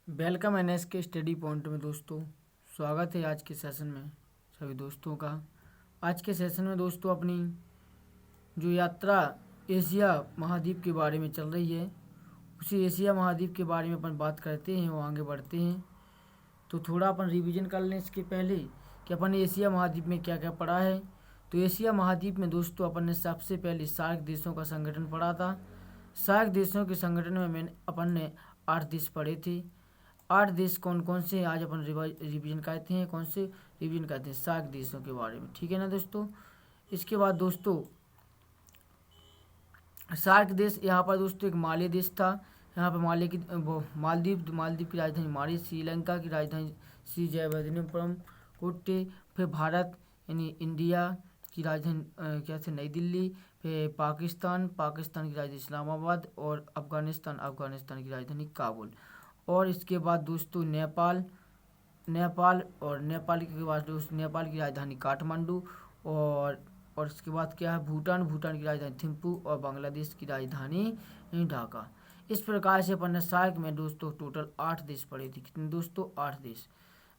Welcome NS के study point में दोस्तों। स्वागत है आज के सेशन में सभी दोस्तों का। आज के सेशन में दोस्तों अपनी जो यात्रा एशिया महाद्वीप के बारे में चल रही है, उसी एशिया महाद्वीप के बारे में अपन बात करते हैं और आगे बढ़ते हैं। तो थोड़ा अपन रिवीजन कर लें इसके पहले कि अपन ने एशिया महाद्वीप में क्या क्या पढ़ा है। तो एशिया महाद्वीप में दोस्तों अपन ने सबसे पहले सार्क देशों का संगठन पढ़ा था। सार्क देशों के संगठन में अपन ने 8 देश पढ़े थे। 8 देश कौन कौन से आज अपन रिवीजन करते हैं, कौन से रिवीजन करते हैं सार्क देशों के बारे में, ठीक है ना दोस्तों। इसके बाद दोस्तों सार्क देश, यहाँ पर दोस्तों एक माले देश था। यहाँ पर माले की मालदीव की राजधानी माले, श्रीलंका की राजधानी श्री जयवर्धनेपुरम कोट्टे, फिर भारत यानी इंडिया की राजधानी क्या थी नई दिल्ली, फिर पाकिस्तान की राजधानी इस्लामाबाद, और अफगानिस्तान की राजधानी काबुल। और इसके बाद दोस्तों नेपाल के बाद दोस्तों नेपाल की राजधानी काठमांडू, और इसके बाद क्या है भूटान की राजधानी थिम्पू, और बांग्लादेश की राजधानी ढाका। इस प्रकार से अपन ने सार्क में दोस्तों टोटल 8 देश पढ़े थे। कितने दोस्तों 8 देश।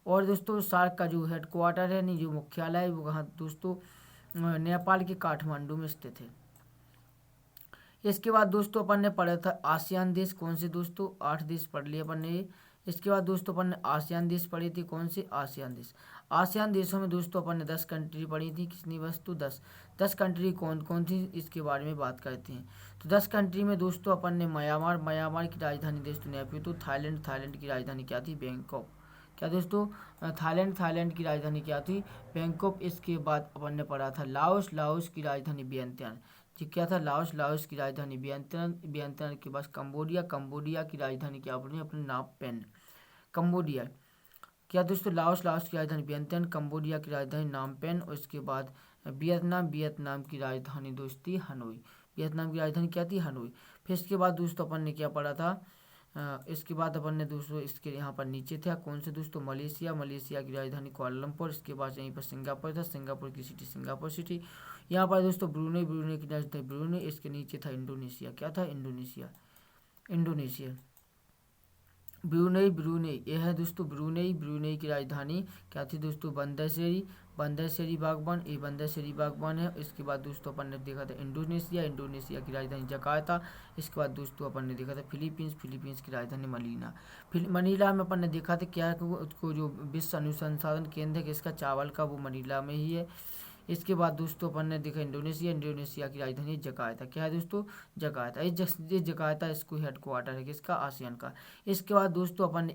और दोस्तों सार्क का जो हेडक्वार्टर है, नहीं जो मुख्यालय है, वो कहाँ दोस्तों नेपाल के काठमांडू में स्थित है। इसके बाद दोस्तों अपन ने पढ़ा था आसियान देश। कौन से दोस्तों 8 देश पढ़ लिए अपन ने। इसके बाद दोस्तों अपन ने आसियान देश पढ़े थे। कौन से आसियान देश। आसियान देशों में दोस्तों अपन ने 10 कंट्री पढ़ी थी। कितनी वस्तु 10 कंट्री कौन कौन थी इसके बारे में बात करते हैं। तो 10 कंट्री में दोस्तों अपन ने म्यांमार की राजधानी दोस्तों नेपितो। थाईलैंड की राजधानी क्या थी बैंकॉक। क्या दोस्तों थाईलैंड की राजधानी क्या थी बैंकॉक। इसके बाद अपन ने पढ़ा था लाओस की राजधानी वियंतियान। जी क्या था लाओस की राजधानी वियंतियान के पास कंबोडिया की राजधानी क्या बोली अपने नाम पेन। कंबोडिया क्या दोस्तों लाओस की राजधानी वियंतियान, कंबोडिया की राजधानी नाम पेन। और इसके बाद वियतनाम की राजधानी दोस्ती हनोई। वियतनाम की राजधानी क्या थी हनोई। फिर इसके बाद दोस्तों अपन ने क्या पढ़ा था इसके बाद अपन ने दोस्तों इसके यहाँ पर नीचे था कौन से दोस्तों मलेशिया की राजधानी कुआलालंपुर। इसके बाद यहीं पर सिंगापुर था, सिंगापुर की सिटी सिंगापुर सिटी। यहाँ पर दोस्तों ब्रूनेई की राजधानी ब्रूनेई। इसके नीचे था इंडोनेशिया। क्या था इंडोनेशिया ब्रूनेई यह है दोस्तों ब्रूनेई की राजधानी क्या थी दोस्तों बंदरशेरी बागबान। ये बंदरशेरी बागबान है। इसके बाद दोस्तों अपन ने देखा था इंडोनेशिया की राजधानी जकार्ता। इसके बाद दोस्तों अपन ने देखा था फिलीपींस की राजधानी मनीला में अपन ने देखा था क्या उसको जो विश्व अनुसंधान केंद्र है इसका चावल का, वो मनीला में ही है। इसके बाद दोस्तों अपन ने देखा इंडोनेशिया की राजधानी जकार्ता। क्या है दोस्तों जकार्ता। इस जकार्ता इसको हेडक्वार्टर है किसका आसियान का। इसके बाद दोस्तों अपन ने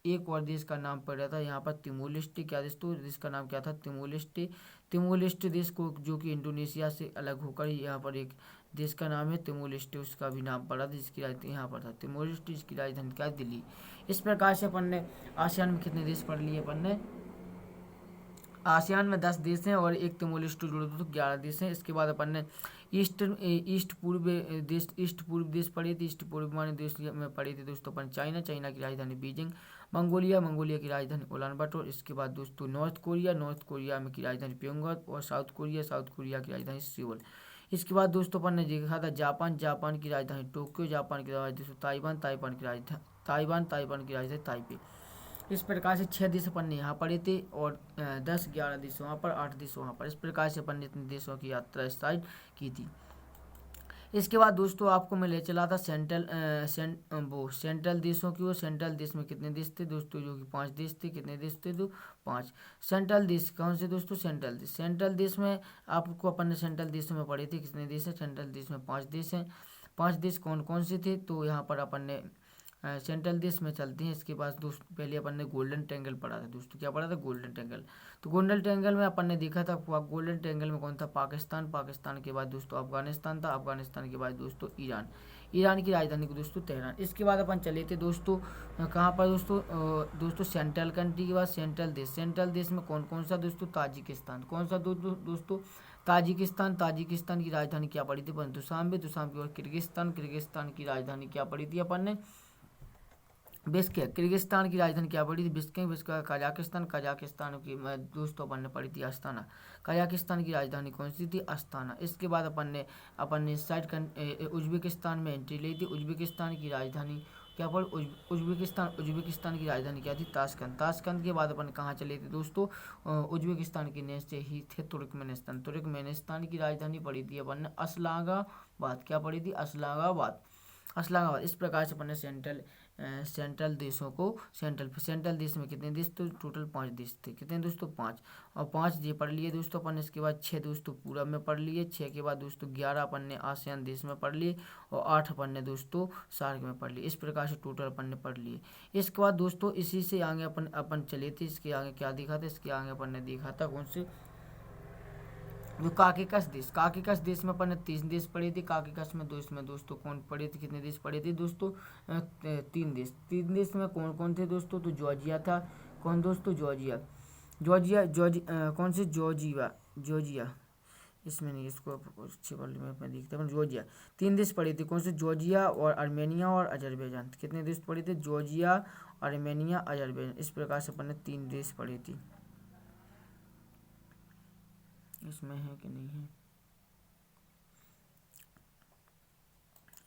एक और देश का नाम पढ़ा था यहाँ पर तिमोर लेस्टे। क्या दोस्तों देश का नाम क्या था तिमोर लेस्टे देश को, जो कि इंडोनेशिया से अलग होकर यहाँ पर एक देश का नाम है तिमोर लेस्टे, उसका भी नाम पढ़ा था जिसकी राजधानी यहाँ पर था तिमोर लेस्टे, जिसकी राजधानी क्या दिल्ली। इस प्रकार से अपन ने आसियान में कितने देश पढ़ लिए अपन ने। आसियान में 10 देश हैं और एक तिमोर लेस्टे जोड़ दो तो 11 देश हैं। इसके बाद अपन ने ईस्ट पूर्व देश पढ़े थे। ईस्ट पूर्व माने देश में पढ़े थे दोस्तों अपन चाइना की राजधानी बीजिंग, मंगोलिया की राजधानी उलानबाटर। इसके बाद दोस्तों नॉर्थ कोरिया में की राजधानी प्योंगयांग, और साउथ कोरिया की राजधानी सियोल। इसके बाद दोस्तों अपन ने देखा था जापान की राजधानी टोक्यो, जापान की राजधानी ताइवान की राजधानी ताइपे। इस प्रकार से 6 देश अपन ने यहाँ पढ़े थे और 10-11 देश वहाँ पर, 8 देश वहाँ पर। इस प्रकार से अपन ने इतने देशों की यात्रा स्टार्ट की थी। इसके बाद दोस्तों आपको मैं ले चला था सेंट्रल देशों की। वो सेंट्रल देश में कितने देश थे दोस्तों, जो कि 5 देश थे। कितने देश थे तो 5 सेंट्रल देश। कौन से दोस्तों सेंट्रल देश में आपको अपन ने सेंट्रल देशों में पढ़े थे। कितने देश है सेंट्रल देश में 5 देश हैं। 5 देश कौन कौन से थे तो यहाँ पर अपन ने सेंट्रल देश में चलते हैं। इसके बाद दोस्तों पहले अपन ने गोल्डन ट्रायंगल पढ़ा था दोस्तों। क्या पढ़ा था गोल्डन ट्रायंगल। तो गोल्डन ट्रायंगल में अपन ने देखा था गोल्डन ट्रायंगल में कौन था पाकिस्तान के बाद दोस्तों अफगानिस्तान था, अफगानिस्तान के बाद दोस्तों ईरान की राजधानी को दोस्तों तेहरान। इसके बाद अपन चले थे दोस्तों कहाँ पर दोस्तों सेंट्रल कंट्री के बाद सेंट्रल देश में कौन कौन सा दोस्तों ताजिकिस्तान। कौन सा दोस्तों ताजिकिस्तान की राजधानी क्या पड़ी थी दुशांबे की। और किर्गिस्तान की राजधानी क्या पड़ी थी अपन ने बिश्केक। किर्गिस्तान की राजधानी क्या पड़ी थी बिश्केक। कजाकिस्तान की दोस्तों अपन ने पढ़ी थी अस्ताना। कजाकिस्तान की राजधानी कौन सी थी अस्ताना। इसके बाद अपन ने साइड उज्बेकिस्तान में एंट्री ली थी। उज्बेकिस्तान की राजधानी क्या पढ़ उज्बेकिस्तान। उज्बेकिस्तान की राजधानी क्या थी? ताशकंद। ताशकंद के बाद अपन कहाँ चले थे दोस्तों? उज्बेकिस्तान के नेक्स्ट ही थे तुर्कमेनिस्तान। तुर्कमेनिस्तान की राजधानी पढ़ी थी अपन ने असलागाबाद। क्या पढ़ी थी? असलागाबाद। असलामाबाद। इस प्रकार से अपन ने सेंट्रल देशों को सेंट्रल देश में कितने देश थे? टोटल 5 देश थे। कितने दोस्तों? 5। और 5 ये पढ़ लिए दोस्तों अपन ने। इसके बाद 6 दोस्तों पूरब में पढ़ लिए। 6 के बाद दोस्तों 11 अपन ने आसियान देश में पढ़ लिए और 8 अपन ने दोस्तों सार्क में पढ़ लिए। इस प्रकार से टोटल अपन ने पढ़ लिए। इसके बाद दोस्तों इसी से आगे अपन चले थे। इसके आगे क्या देखा था? इसके आगे अपन ने देखा था कौन से? जो काकेकस देश। काकेकस देश में अपन ने 3 देश पढ़े थे। काकेकस में दोस्तों कौन पढ़े थे? कितने देश पढ़े थे दोस्तों? 3 देश। 3 देश में कौन कौन थे दोस्तों? तो जॉर्जिया था। कौन दोस्तों? जॉर्जिया। कौन से? जॉर्जिया। इसमें नहीं, इसको अच्छे वाले में अपने देखते हैं। जॉर्जिया। 3 देश पढ़े थे। कौन से? जॉर्जिया और आर्मेनिया और अजरबैजान। कितने देश पढ़े थे? Georgia, Armenia, Azerbaijan. इस प्रकार से अपन ने 3 देश पढ़े थे। इसमें है कि नहीं है?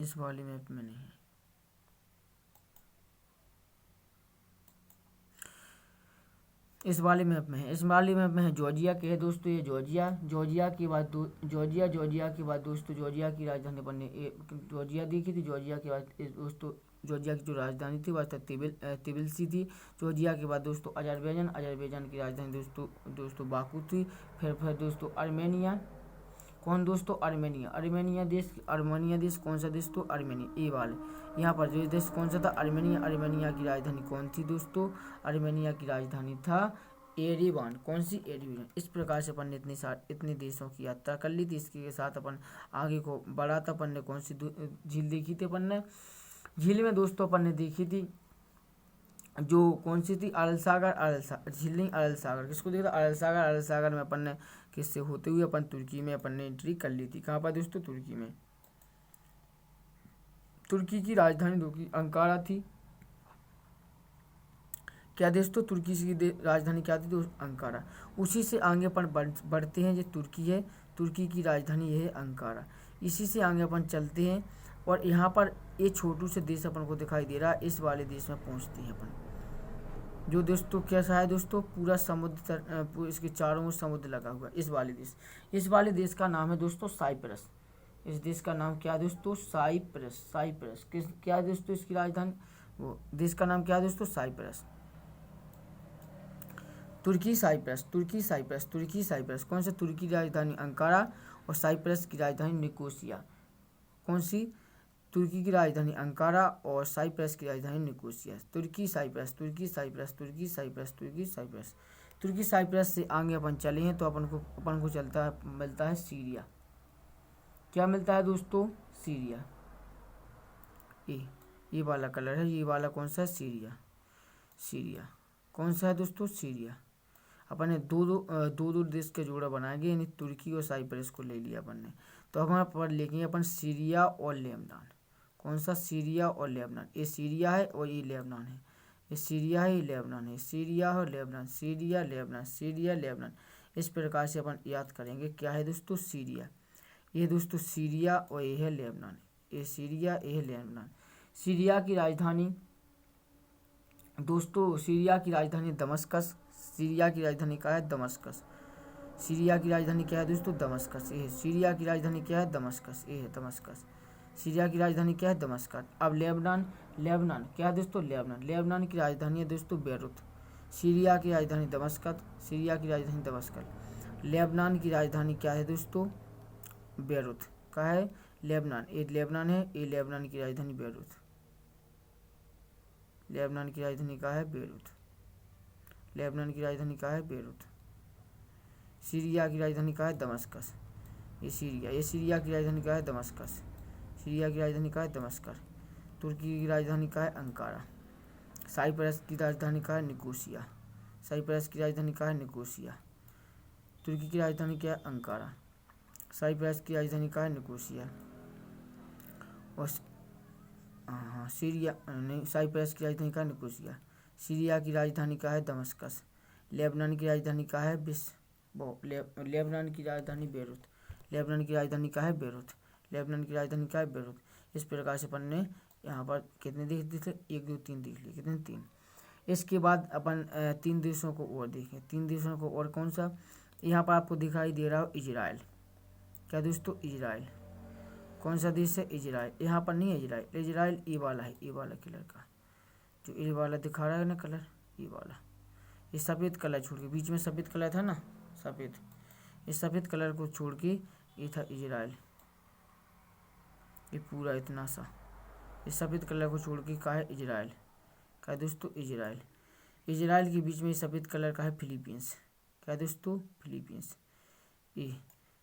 इस वाली मैप में नहीं है। इस वाले मैप में है। इस वाले मैप में है जॉर्जिया के है दोस्तों। ये जॉर्जिया के बाद जॉर्जिया के बाद दोस्तों जॉर्जिया की राजधानी बनने जॉर्जिया देखी थी। जॉर्जिया के बाद दोस्तों जॉर्जिया की जो राजधानी थी वह तिबिलिसी थी। जॉर्जिया के बाद दोस्तों अजरबैजान की राजधानी दोस्तों बाकू थी। फिर दोस्तों आर्मेनिया। कौन दोस्तों? आर्मेनिया देश कौन सा देश? तो आर्मेनिया। ए वाले यहाँ पर जो देश कौन सा था? आर्मेनिया की राजधानी कौन थी दोस्तों? आर्मेनिया की राजधानी था एरेवान। कौन सी? एरेवान। इस प्रकार से अपन ने इतने देशों की यात्रा कर ली थी। इसके साथ अपन आगे को बढ़ा था। अपन ने कौन सी झील देखी थी? अपन ने झील में दोस्तों अपन ने देखी थी जो कौन सी थी? अरल सागर झील नहीं, अरल सागर। किसको देखा था? अरल सागर में अपन ने किससे होते हुए अपन तुर्की में अपन ने एंट्री कर ली थी। कहाँ पर दोस्तों? तुर्की में। तुर्की की राजधानी अंकारा थी। क्या दोस्तों? तुर्की की राजधानी क्या थी? अंकारा। उसी से आगे अपन बढ़ते हैं। जो तुर्की है, तुर्की की राजधानी यह है अंकारा। इसी से आगे अपन चलते हैं और यहाँ पर ये छोटू से देश अपन को दिखाई दे रहा है। इस वाले देश में पहुँचते हैं अपन। जो दोस्तों कैसा है दोस्तों? पूरा समुद्र, इसके चारों ओर समुद्र लगा हुआ। इस वाले देश का नाम है दोस्तों साइप्रस। इस देश का नाम क्या दोस्तों? साइप्रस। क्या दोस्तों इसकी राजधानी? वो देश का नाम क्या दोस्तों? साइप्रस। तुर्की साइप्रस। कौन सा? तुर्की की राजधानी अंकारा और साइप्रस की राजधानी निकोसिया। कौन सी? तुर्की की राजधानी अंकारा और साइप्रस की राजधानी निकोसिया। तुर्की साइप्रस से आगे अपन चले हैं तो अपन को मिलता है सीरिया। क्या मिलता है दोस्तों? सीरिया। ये वाला कलर है। ये वाला कौन सा है? सीरिया। कौन सा है दोस्तों? सीरिया। अपन ने दो देश के जोड़ा बनाया गया, यानी तुर्की और साइप्रस को ले लिया अपन ने। तो अब हमारे पर लेंगे अपन सीरिया और लेबनान। कौन सा? सीरिया और लेबनान। ये सीरिया है और ये लेबनान है। ये सीरिया है, ये लेबनान है। सीरिया और लेबनान, सीरिया लेबनान। इस प्रकार से अपन याद करेंगे। क्या है दोस्तों? सीरिया। ये दोस्तों सीरिया और ये है लेबनान। ये सीरिया, ये है लेबनान। सीरिया की राजधानी दोस्तों, सीरिया की राजधानी दमस्कस। सीरिया की राजधानी क्या है? दमस्कस। सीरिया की राजधानी क्या है दोस्तों? दमस्कस। ये है सीरिया की राजधानी क्या है? दमस्कस। ये है दमस्कस। सीरिया की राजधानी क्या है? दमस्कस। अब लेबनान क्या है दोस्तों? लेबनान की राजधानी है दोस्तों बेरूत। सीरिया की राजधानी दमस्कस। लेबनान की राजधानी क्या है दोस्तों? बेरूत। क्या है? लेबनान। ये लेबनान है, ये लेबनान की राजधानी बेरूत। लेबनान की राजधानी क्या है? बेरूत। सीरिया की राजधानी क्या है? दमस्कस। ये सीरिया की राजधानी क्या है? दमस्कस। तुर्की की राजधानी क्या है? अंकारा। साइप्रस की राजधानी क्या है? निकोसिया। तुर्की की राजधानी क्या है? अंकारा। साइप्रस की राजधानी क्या है? निकोसिया। और साइप्रस की राजधानी क्या है? निकोसिया। सीरिया की राजधानी क्या है? दमस्कस। लेबनान की राजधानी क्या है? लेबनान की राजधानी बेरूत। इस प्रकार से अपन ने यहाँ पर कितने देश दिख रहे, 1 2 3 देख लिए, कितने 3। इसके बाद अपन 3 देशों को और देखें, 3 देशों को और कौन सा, यहाँ पर आपको दिखाई दे रहा हो इजराइल। क्या दोस्तों, इजराइल। कौन सा देश है, इजराइल। यहाँ पर नहीं है इजराइल, इजराइल ये वाला है, ये वाला कलर का, जो ये वाला दिखा रहा है ना कलर, ये वाला, ये सफ़ेद कलर छोड़ के, बीच में सफ़ेद कलर था ना, सफ़ेद, इस सफ़ेद कलर को छोड़ के ये था इजराइल, ये पूरा इतना सा, इस सफ़ेद कलर को छोड़ के कहा है इजराइल। क्या है दोस्तों, इजराइल। इजराइल के बीच में सफ़ेद कलर का है फिलीपींस। क्या है दोस्तों, फिलीपींस। ये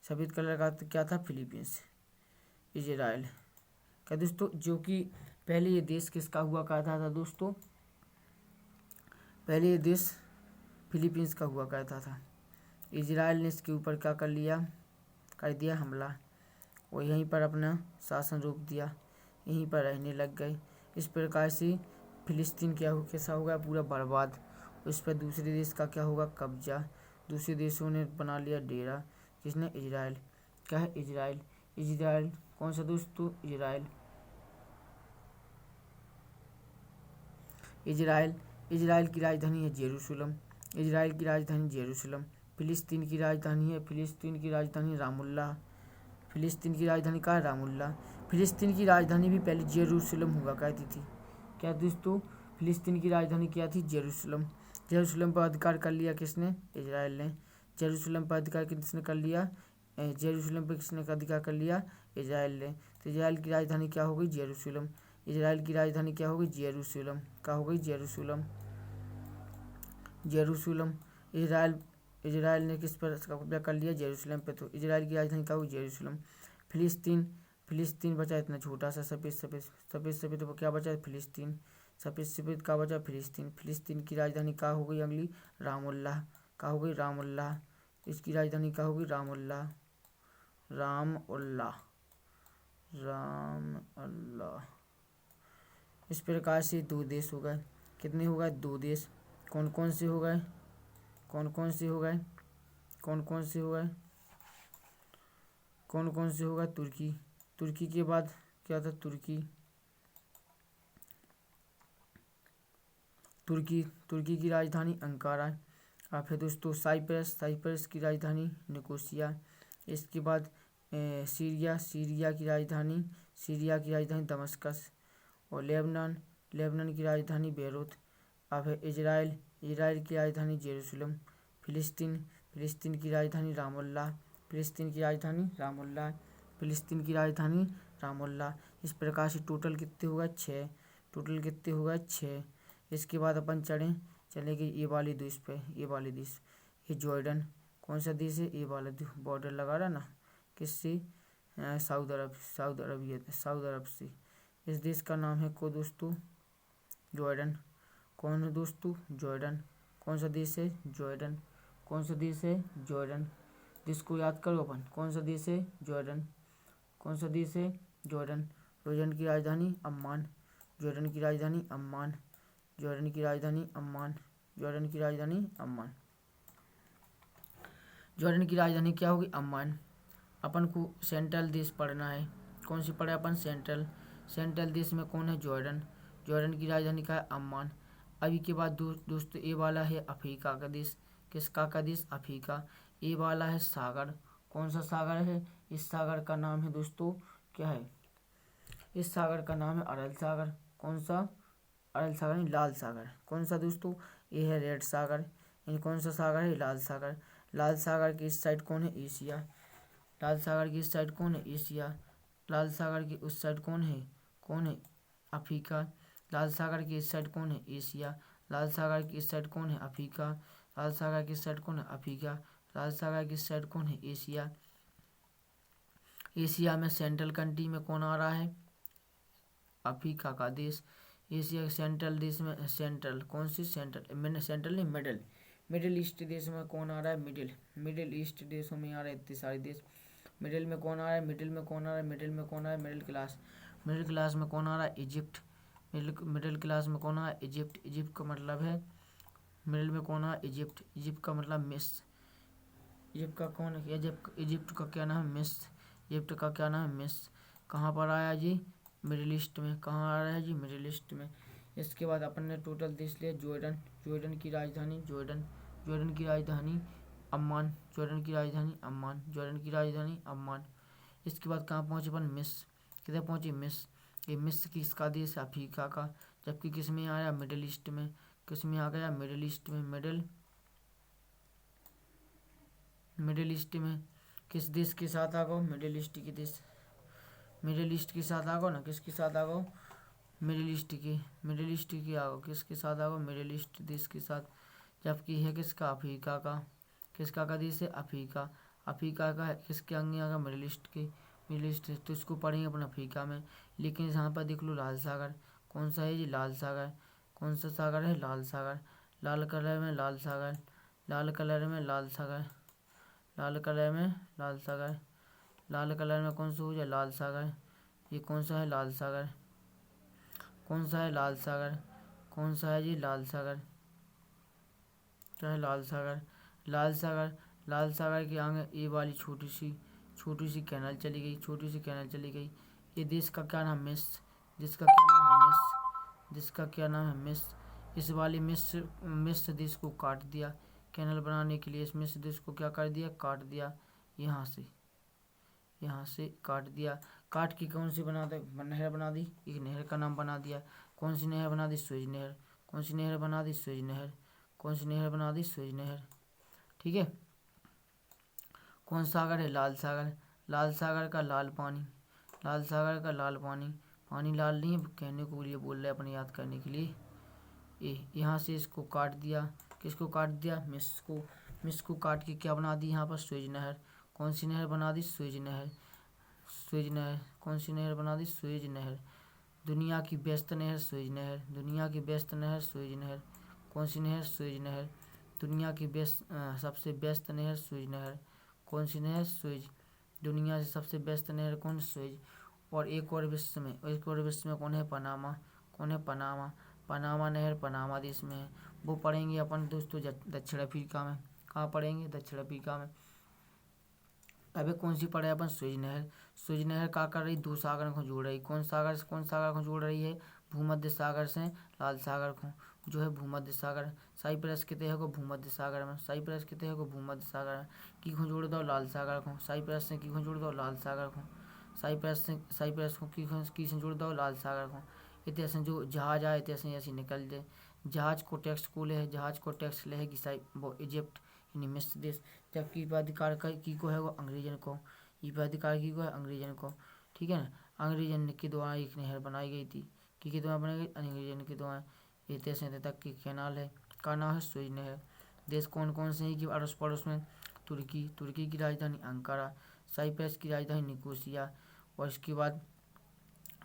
सफ़ेद कलर का क्या था, फिलीपींस। इजराइल। क्या दोस्तों, जो कि पहले ये देश किसका हुआ करता था दोस्तों, पहले ये देश फिलीपींस का हुआ करता था। इजराइल ने इसके ऊपर क्या कर लिया, कर दिया हमला, और यहीं पर अपना शासन रोक दिया, यहीं पर रहने लग गए। इस प्रकार से फिलिस्तीन क्या हो, कैसा होगा, पूरा बर्बाद। उस पर दूसरे देश का क्या होगा, कब्जा। दूसरे देशों ने बना लिया डेरा, जिसने, इजराइल। क्या है, इजराइल। इजराइल कौन सा दोस्तों, इजराइल। इजराइल। इजराइल की राजधानी है जेरूशलम। इजराइल की राजधानी जेरूशलम। फिलिस्तीन की राजधानी है, फिलिस्तीन की राजधानी रामुल्लाह। फिलिस्तीन की राजधानी कहाँ है, रामुल्लाह। फिलिस्तीन की राजधानी भी पहले जेरूशलम हुआ करती थी। क्या दोस्तों, फिलिस्तीन की राजधानी क्या थी, जेरूशलम। जेरूशलम पर अधिकार कर लिया किसने, इजराइल ने। जेरूशलम पर अधिकार किसने कर लिया, जेरूशलम पर किसने अधिकार कर लिया, इजराइल ने। तो इजराइल की राजधानी क्या हो गई, जेरूशलम। इजराइल की राजधानी क्या हो गई, जेरूशलम। क्या हो गई, जेरूशलम। जेरूशलम। इजराइल, इजराइल ने किस पर कब्जा कर लिया, जेरूशलम पे। तो इजराइल की राजधानी क्या हुई, जेरूशलम। फिलिस्तीन। फिलिस्तीन बचा इतना छोटा सा, सफ़ेद सफ़ेद सफ़ेद सफ़ेद, तो क्या बचा, फिलिस्तीन। सफ़ेद सफ़ेद का बचा, फिलिस्तीन। फिलिस्तीन की राजधानी क्या हो गई अगली, रामुल्लाह। क्या हो गई, रामुल्लाह। इसकी राजधानी क्या होगी, रामुल्लाह। रामुल्लाह, रामुल्लाह। इस प्रकार से 2 देश हो गए। कितने हो गए, 2 देश। कौन कौन से हो गए, कौन कौन से हो गए, कौन कौन से हो गए, कौन कौन से हो गए, तुर्की। तुर्की के बाद क्या था, तुर्की। तुर्की, तुर्की की राजधानी अंकारा है। और फिर दोस्तों साइप्रस, साइप्रस की राजधानी निकोसिया। इसके बाद सीरिया, सीरिया की राजधानी, सीरिया की राजधानी दमस्कस। और लेबनान, लेबनान की राजधानी बेरूत। अब है इजराइल, इजराइल की राजधानी जेरूशलम। फिलिस्तीन, फिलिस्तीन की राजधानी रामुल्लाह। फिलिस्तीन की राजधानी रामुल्लाह। फिलिस्तीन की राजधानी रामुल्लाह। इस प्रकार से टोटल कितने होगा, 6। टोटल कितने होगा, 6। इसके बाद अपन चले गए ये वाले देश पे, ये वाले देश, ये जॉर्डन। कौन सा देश है, ये वाला बॉर्डर लगा रहा ना, किससे, सऊदी अरब, सऊदी अरबिया, सऊदी अरब से। इस देश का नाम है को दोस्तों, जॉर्डन। कौन है दोस्तों, जॉर्डन। कौन सा देश है, जॉर्डन। कौन सा देश है, जॉर्डन। जिसको याद करो अपन, कौन सा देश है, जॉर्डन। कौन सा देश है, जॉर्डन। जॉर्डन की राजधानी अम्मान। जॉर्डन की राजधानी अम्मान। जॉर्डन की राजधानी अम्मान। जॉर्डन की राजधानी अम्मान। जॉर्डन की राजधानी क्या होगी, अम्मान। अपन को सेंट्रल देश पढ़ना है। कौन सी पढ़े अपन, सेंट्रल। सेंट्रल देश में कौन है, जॉर्डन। जॉर्डन की राजधानी का है अम्मान। अभी के बाद दोस्तों ये वाला है अफ्रीका का देश। किसका का देश, अफ्रीका। ये वाला है सागर। कौन सा सागर है, इस सागर का नाम है दोस्तों, क्या है, इस सागर का नाम है अरल सागर। कौन सा, अरल सागर नहीं, लाल सागर। कौन सा दोस्तों, ये है रेड सागर। यानी कौन सा सागर है, लाल सागर। लाल सागर की इस साइड कौन है, एशिया। लाल सागर की इस साइड कौन है, एशिया। लाल सागर की उस साइड कौन है, अफ्रीका। लाल सागर की इस साइड कौन है, एशिया। लाल सागर की इस साइड कौन है, अफ्रीका। लाल सागर की इस साइड कौन है, अफ्रीका। लाल सागर की इस साइड कौन है, एशिया। एशिया में सेंट्रल कंट्री में कौन आ रहा है, अफ्रीका का देश। एशिया के सेंट्रल देश में, सेंट्रल कौन सी, सेंट्रल, सेंट्रल नहीं, मिडल, मिडिल ईस्ट देश में कौन आ रहा है, मिडिल ईस्ट देशों में आ रहे हैं इतने सारे देश। मिडिल में कौन आ रहा है, मिडिल में कौन आ रहा है, मिडिल में कौन आ रहा है, मिडिल क्लास। मिडिल क्लास में कौन आ रहा है, इजिप्ट। मिडिल क्लास में कौन आ रहा है, इजिप्ट। इजिप्ट का मतलब है, मिडिल में कौन आ रहा है, इजिप्ट। इजिप्ट का मतलब मिस्र। इजिप्ट का कौन है, इजिप्ट का क्या नाम है, मिस्र। इजिप्ट का क्या नाम है, मिस्र। कहाँ पर आया जी, मिडिल ईस्ट में। कहाँ आ रहा है जी? मिडिल ईस्ट में। इसके बाद अपन ने टोटल देश लिया जॉर्डन। जॉर्डन की राजधानी जॉर्डन। जॉर्डन की राजधानी अम्मान। जॉर्डन की राजधानी अम्मान। जॉर्डन की राजधानी अम्मान। इसके बाद कहाँ पहुँचे अपन? मिस्र। किधर पहुँचे? मिस्र। ये मिस्र किसका देश है? अफ्रीका का। जबकि किस में आया? मिडिल ईस्ट में। किस में आ गया? मिडिल ईस्ट में। मिडिल ईस्ट में किस देश के साथ आ गो? मिडिल ईस्ट के देश, मिडिल ईस्ट के साथ आ गो ना। किसके साथ आ गो? मिडिल ईस्ट के, मिडिल ईस्ट के आ गो। किसके साथ आ गो? मिडिल ईस्ट देश के साथ। जबकि है किसका? अफ्रीका का। किसका का देश है? अफ्रीका। अफ्रीका का है। किसके आगे आ गया? मिडिल ईस्ट के। मिडिल ईस्ट तो इसको पढ़ेंगे अपन अफ्रीका में। लेकिन यहाँ पर देख लो लाल सागर। कौन सा है जी? लाल सागर। कौन सा सागर है? लाल सागर। लाल कलर में लाल सागर। लाल कलर में लाल सागर। लाल कलर में लाल सागर। लाल कलर में कौन सा हो जाए? लाल सागर। ये कौन सा है? लाल सागर। कौन सा है? लाल सागर। कौन सा है जी? लाल सागर। क्या है? लाल सागर। लाल सागर। लाल सागर के आगे ये वाली छोटी सी कैनाल चली गई। छोटी सी कैनाल चली गई। ये देश का क्या नाम? मिस्र। जिसका क्या नाम है? मिस्र। जिसका क्या नाम है? मिस्र। इस वाले मिस्र देश को काट दिया कैनाल बनाने के लिए। इस मिस्र देश को क्या कर दिया? काट दिया। यहाँ से काट दिया। काट के कौन सी बना दे? नहर बना दी। एक नहर का नाम बना दिया। कौन सी नहर बना दी? स्वेज नहर। कौन सी नहर बना दी? स्वेज नहर। कौन सी नहर बना दी? स्वेज नहर। ठीक है। कौन सागर है? लाल सागर। लाल सागर का लाल पानी। लाल सागर का लाल पानी। पानी लाल नहीं है, कहने को लिए बोल रहे हैं अपने याद करने के लिए। यहाँ से इसको काट दिया। किसको काट दिया? मिस्र को। मिस्र को काट के क्या बना दी? यहाँ पर स्वेज नहर। कौन सी नहर बना दी? स्वेज नहर। स्वेज नहर। कौन सी नहर बना दी? स्वेज नहर। दुनिया की व्यस्त नहर स्वेज नहर। दुनिया की व्यस्त नहर स्वेज नहर। कौन सी नहर? स्वेज नहर। दुनिया की सबसे व्यस्त नहर स्वेज नहर। कौन सी नहर? स्वेज। दुनिया से सबसे व्यस्त नहर कौन? स्वेज। और एक और विश्व में कौन है? पनामा। कौन है? पनामा। पनामा नहर पनामा देश में है। वो पढ़ेंगे अपन दोस्तों दक्षिण अफ्रीका में। कहाँ पढ़ेंगे? दक्षिण अफ्रीका में। अबे कौन सी पढ़े अपन? स्वेज नहर। स्वेज नहर क्या कर रही? दो सागर को जोड़ रही। कौन सागर से कौन सागर को जोड़ रही है? भूमध्य सागर से लाल सागर को, जो है भूमध्य सागर। साइप्रस कितने है को? भूमध्य सागर में। साइप्रस कितने है को? भूमध्य सागर में। की को जोड़ दो? लाल सागर को। साइप्रस से की को जोड़ दो? लाल सागर को। साइप्रस को की से जोड़ दो? लाल सागर को। इतने से जो जहाज आए इतने से ऐसे निकल जाए। जहाज को टैक्स को ले, जहाज को टैक्स लेगी वो इजिप्ट यानी मिस्र देश। जबकि प्राधिकार की को है वो अंग्रेजन को। ये प्राधिकार की को है अंग्रेजन को। ठीक है ना। अंग्रेजन के द्वारा एक नहर बनाई गई थी। की द्वारा बनाई गई? अंग्रेजन के द्वारा। इतने से तक की कैनाल है का नाम है स्वेज नहर। देश कौन कौन से हैं कि अड़ोस पड़ोस में? तुर्की। तुर्की की राजधानी अंकारा। साइप्रस की राजधानी निकोसिया। और इसके बाद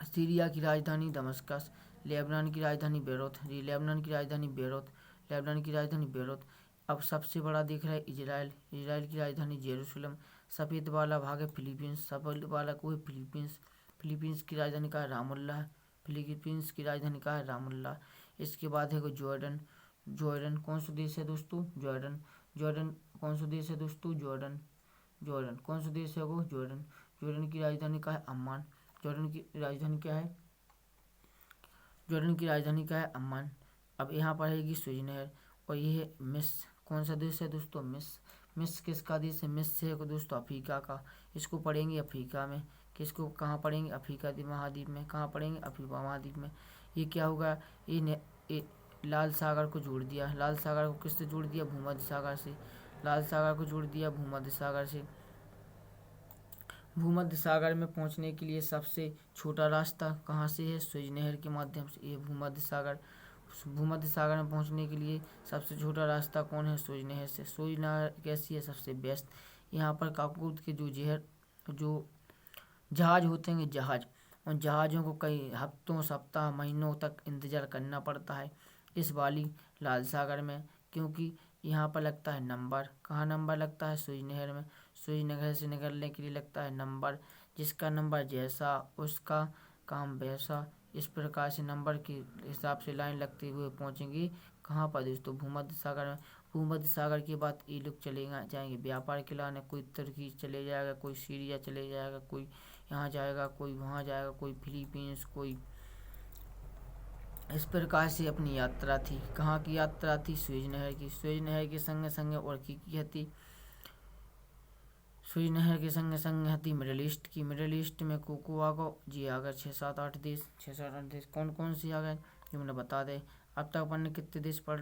सीरिया की राजधानी दमस्कस। लेबनान की राजधानी बेरूत। लेबनान की राजधानी बेरूत। लेबनान की राजधानी बेरूत। अब सबसे बड़ा दिख रहा है इजराइल। इजराइल की राजधानी जेरूसलम। सफ़ेद वाला भाग है फिलीपींस। सफ़ेद वाला को है फिलीपींस। फिलीपींस की राजधानी का है रामुल्ला। फिलीपींस की राजधानी का है रामुल्ला। इसके बाद है जॉर्डन। जॉर्डन कौन सा देश है दोस्तों? जॉर्डन। जॉर्डन कौन सा देश है दोस्तों? जॉर्डन। जॉर्डन कौन सा देश है वो? जॉर्डन। जॉर्डन की राजधानी का है अम्मान। जॉर्डन की राजधानी क्या है? जॉर्डन की राजधानी क्या है? अम्मान। अब यहाँ पर है स्वेज नहर। और ये है मिस्र। कौन सा देश है दोस्तों? मिस्र। मिस्र किसका देश है? मिस्र है दोस्तों अफ्रीका का। इसको पढ़ेंगे अफ्रीका में। किसको कहाँ पढ़ेंगे? अफ्रीका महाद्वीप में। कहाँ पढ़ेंगे? अफ्रीका महाद्वीप में। ये क्या होगा? ये लाल सागर को जोड़ दिया। लाल सागर को किससे जोड़ दिया? भूमध्य सागर से। लाल सागर को जोड़ दिया भूमध्य सागर से। भूमध्य सागर में पहुंचने के लिए सबसे छोटा रास्ता कहाँ से है? स्वेज नहर के माध्यम से। ये भूमध्य सागर में पहुंचने के लिए सबसे छोटा रास्ता कौन है? स्वेज नहर से। स्वेज नहर कैसी है? सबसे बेस्ट। यहाँ पर काकूत के जो जहाज होते हैं जहाज, उन जहाज़ों को कई हफ्तों सप्ताह महीनों तक इंतज़ार करना पड़ता है इस वाली लाल सागर में। क्योंकि यहाँ पर लगता है नंबर। कहाँ नंबर लगता है? स्वेज नहर में। स्वेज नहर से निकलने के लिए लगता है नंबर। जिसका नंबर जैसा उसका काम वैसा। इस प्रकार से नंबर के हिसाब से लाइन लगते हुए पहुँचेंगे कहाँ पर दोस्तों? भूमध्य सागर में। भूमध्य सागर के बाद ये लोग चले जाएंगे व्यापार के लाने, कोई तुर्की चले जाएगा, कोई सीरिया चले जाएगा, कोई यहाँ जाएगा, कोई वहाँ जाएगा, कोई फिलीपींस, कोई इस प्रकार से अपनी यात्रा थी। कहाँ की यात्रा थी? सुएज नहर की। सुएज नहर के संगे संगे और की थी? सुएज नहर के संगे संगे हती मिडिल ईस्ट की। मिडिल ईस्ट में को आ गो जी आ गए 6-7-8 देश। 6-7-8 देश कौन कौन से आ गए जो मैंने बता दे। अब तक अपन ने कितने देश पढ़